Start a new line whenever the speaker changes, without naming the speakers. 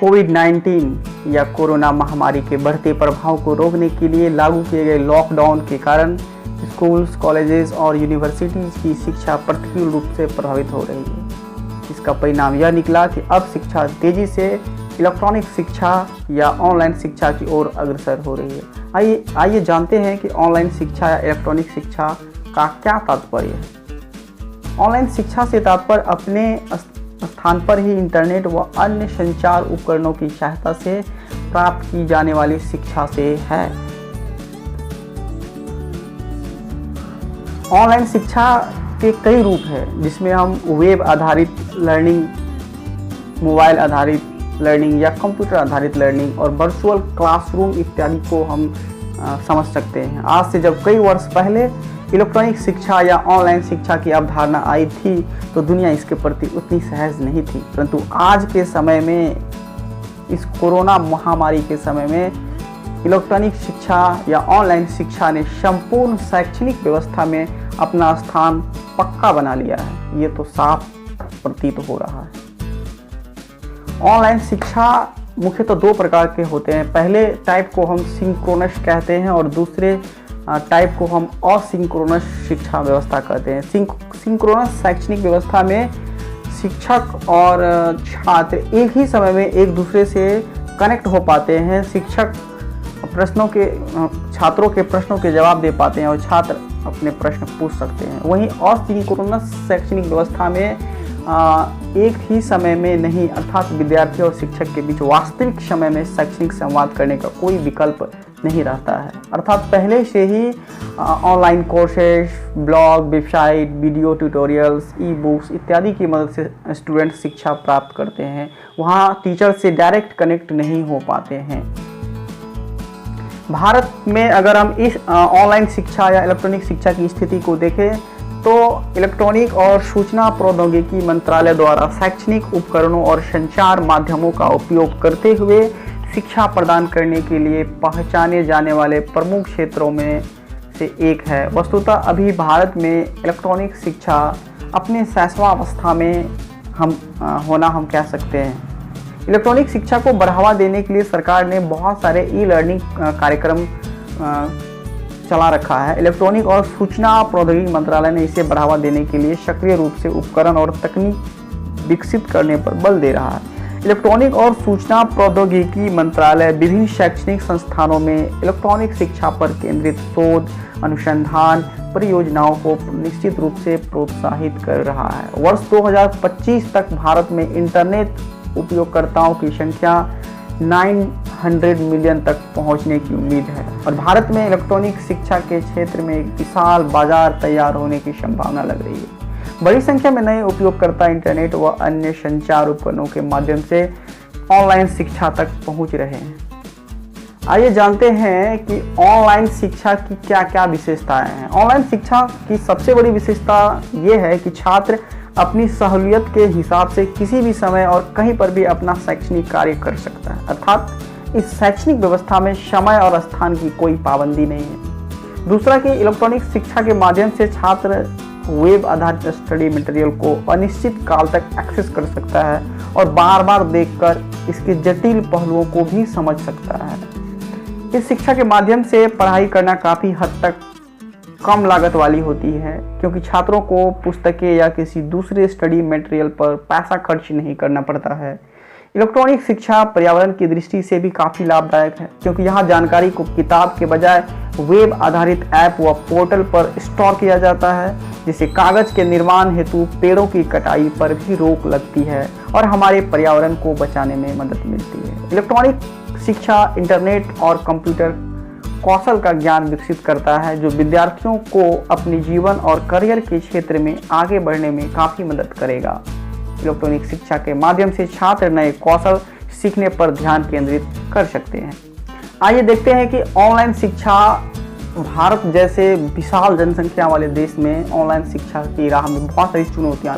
कोविड-19 या कोरोना महामारी के बढ़ते प्रभाव को रोकने के लिए लागू किए गए लॉकडाउन के कारण स्कूल्स, कॉलेजेस और यूनिवर्सिटीज़ की शिक्षा प्रतिकूल रूप से प्रभावित हो रही है। इसका परिणाम यह निकला कि अब शिक्षा तेज़ी से इलेक्ट्रॉनिक शिक्षा या ऑनलाइन शिक्षा की ओर अग्रसर हो रही है। आइए जानते हैं कि ऑनलाइन शिक्षा या इलेक्ट्रॉनिक शिक्षा का क्या तात्पर्य है। ऑनलाइन शिक्षा से तात्पर्य अपने स्थान पर ही इंटरनेट व अन्य संचार उपकरणों की सहायता से प्राप्त की जाने वाली शिक्षा से है। ऑनलाइन शिक्षा के कई रूप हैं, जिसमें हम वेब आधारित लर्निंग, मोबाइल आधारित लर्निंग या कंप्यूटर आधारित लर्निंग और वर्चुअल क्लासरूम इत्यादि को हम समझ सकते हैं। आज से जब कई वर्ष पहले इलेक्ट्रॉनिक शिक्षा या ऑनलाइन शिक्षा की अवधारणा आई थी तो दुनिया इसके प्रति उतनी सहज नहीं थी, परंतु आज के समय में, इस कोरोना महामारी के समय में इलेक्ट्रॉनिक शिक्षा या ऑनलाइन शिक्षा ने संपूर्ण शैक्षणिक व्यवस्था में अपना स्थान पक्का बना लिया है। ये तो साफ प्रतीत हो रहा है। ऑनलाइन शिक्षा मुख्यतः दो प्रकार के होते हैं। पहले टाइप को हम सिंक्रोनस कहते हैं और दूसरे टाइप को हम असिंक्रोनस शिक्षा व्यवस्था कहते हैं। सिंक्रोनस शैक्षणिक व्यवस्था में शिक्षक और छात्र एक ही समय में एक दूसरे से कनेक्ट हो पाते हैं। शिक्षक छात्रों के प्रश्नों के जवाब दे पाते हैं और छात्र अपने प्रश्न पूछ सकते हैं। वहीं असिंक्रोनस शैक्षणिक व्यवस्था में एक ही समय में नहीं, अर्थात विद्यार्थी और शिक्षक के बीच वास्तविक समय में शैक्षणिक संवाद करने का कोई विकल्प नहीं रहता है। अर्थात पहले से ही online courses, blog, website, video tutorials, e books इत्यादि की मदद से स्टूडेंट शिक्षा प्राप्त करते हैं। वहाँ टीचर से डायरेक्ट कनेक्ट नहीं हो पाते हैं। भारत में अगर हम इस ऑनलाइन शिक्षा या इलेक्ट्रॉनिक शिक्षा की स्थिति को देखें तो इलेक्ट्रॉनिक और सूचना प्रौद्योगिकी मंत्रालय द्वारा शैक्षणिक उपकरणों और संचार माध्यमों का उपयोग करते हुए शिक्षा प्रदान करने के लिए पहचाने जाने वाले प्रमुख क्षेत्रों में से एक है। वस्तुतः अभी भारत में इलेक्ट्रॉनिक शिक्षा अपने 60वां अवस्था में हम कह सकते हैं। इलेक्ट्रॉनिक शिक्षा को बढ़ावा देने के लिए सरकार ने बहुत सारे ई लर्निंग कार्यक्रम चला रखा है। इलेक्ट्रॉनिक और सूचना प्रौद्योगिकी मंत्रालय ने इसे बढ़ावा देने के लिए सक्रिय रूप से उपकरण और तकनीक विकसित करने पर बल दे रहा है। इलेक्ट्रॉनिक और सूचना प्रौद्योगिकी मंत्रालय विभिन्न शैक्षणिक संस्थानों में इलेक्ट्रॉनिक शिक्षा पर केंद्रित शोध, अनुसंधान परियोजनाओं को निश्चित रूप से प्रोत्साहित कर रहा है। वर्ष 2025 तक भारत में इंटरनेट उपयोगकर्ताओं की संख्या 900 मिलियन तक पहुंचने की उम्मीद है और भारत में इलेक्ट्रॉनिक शिक्षा के क्षेत्र में एक विशाल बाजार तैयार होने की संभावना लग रही है। बड़ी संख्या में नए उपयोगकर्ता इंटरनेट व अन्य संचार उपकरणों के माध्यम से ऑनलाइन शिक्षा तक पहुंच रहे हैं। आइए जानते हैं कि ऑनलाइन शिक्षा की क्या क्या विशेषताएं हैं। ऑनलाइन शिक्षा की सबसे बड़ी विशेषता ये है कि छात्र अपनी सहूलियत के हिसाब से किसी भी समय और कहीं पर भी अपना शैक्षणिक कार्य कर सकता है। अर्थात इस शैक्षणिक व्यवस्था में समय और स्थान की कोई पाबंदी नहीं है। दूसरा कि इलेक्ट्रॉनिक शिक्षा के माध्यम से छात्र वेब आधारित स्टडी मटेरियल को अनिश्चित काल तक एक्सेस कर सकता है और बार बार देखकर इसके जटिल पहलुओं को भी समझ सकता है। इस शिक्षा के माध्यम से पढ़ाई करना काफ़ी हद तक कम लागत वाली होती है, क्योंकि छात्रों को पुस्तकें या किसी दूसरे स्टडी मटेरियल पर पैसा खर्च नहीं करना पड़ता है। इलेक्ट्रॉनिक शिक्षा पर्यावरण की दृष्टि से भी काफ़ी लाभदायक है, क्योंकि यहाँ जानकारी को किताब के बजाय वेब आधारित ऐप व पोर्टल पर स्टोर किया जाता है, जिससे कागज के निर्माण हेतु पेड़ों की कटाई पर भी रोक लगती है और हमारे पर्यावरण को बचाने में मदद मिलती है। इलेक्ट्रॉनिक शिक्षा इंटरनेट और कंप्यूटर कौशल का ज्ञान विकसित करता है, जो विद्यार्थियों को अपने जीवन और करियर के क्षेत्र में आगे बढ़ने में काफ़ी मदद करेगा। इलेक्ट्रॉनिक शिक्षा के माध्यम से छात्र नए कौशल सीखने पर ध्यान केंद्रित कर सकते हैं। आइए देखते हैं कि ऑनलाइन शिक्षा भारत जैसे विशाल जनसंख्या वाले देश में ऑनलाइन शिक्षा की राह में बहुत सारी चुनौतियाँ